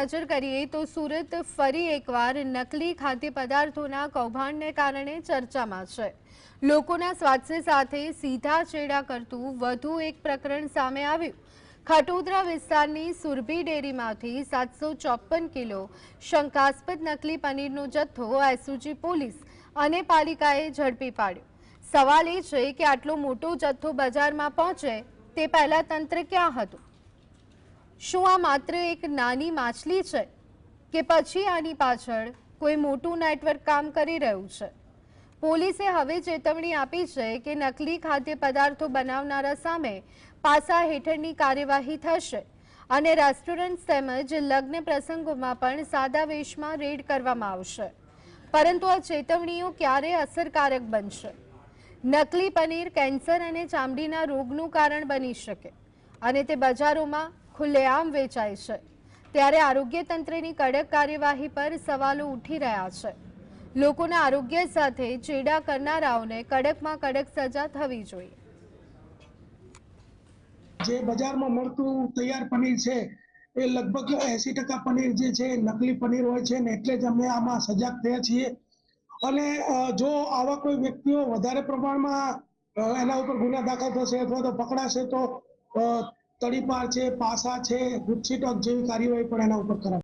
નજર કરીએ તો સુરત ફરી એકવાર નકલી ખાદ્ય પદાર્થોના કૌભાંડને કારણે ચર્ચામાં છે। લોકોના સ્વાસ્થ્ય સાથે સીધા ચેડા કરતું વધુ એક પ્રકરણ સામે આવ્યું। ખટોદરા વિસ્તારની સુરભી ડેરીમાંથી 754 કિલો શંકાસ્પદ નકલી પનીરનો જથ્થો એસઓજી પોલીસ અને પાલિકાએ ઝડપી પાડ્યો। સવાલ એ છે કે આટલો મોટો જથ્થો બજારમાં પહોંચે તે પહેલા તંત્ર ક્યાં હતું? શું આ માત્ર એક નાની માછલી છે કે પછી આની પાછળ કોઈ મોટું નેટવર્ક કામ કરી રહ્યું છે? પોલીસે હવે ચેતવણી આપી છે કે નકલી ખાદ્ય પદાર્થો બનાવનારા સામે પાસા હેઠળની કાર્યવાહી થશે અને રેસ્ટોરન્ટ તેમજ લગ્ન પ્રસંગોમાં પણ સાદા વેશમાં રેડ કરવામાં આવશે। પરંતુ આ ચેતવણીઓ ક્યારે અસરકારક બનશે? નકલી પનીર કેન્સર અને ચામડીના રોગનું કારણ બની શકે અને તે બજારોમાં ખુલ્લેઆમ વેચાય છે, ત્યારે આરોગ્ય તંત્રની કડક કાર્યવાહી પર સવાલો ઉઠી રહ્યા છે। લોકોના આરોગ્ય સાથે ચેડા કરનારાઓને કડકમાં કડક સજા થવી જોઈએ। જે બજારમાં મળતું તૈયાર પનીર છે એ લગભગ 80% પનીર જે છે નકલી પનીર હોય છે ને એટલે જ અમે આમાં સજાગ થયા છીએ। અને જો આવા કોઈ વ્યક્તિઓ વધારે પ્રમાણમાં એના ઉપર ગુના દાખલ થશે અથવા તો પકડાશે તો તડીપાર છે, પાસા છે, ગુજસીટક જેવી કાર્યવાહી પણ એના ઉપર કરાશે।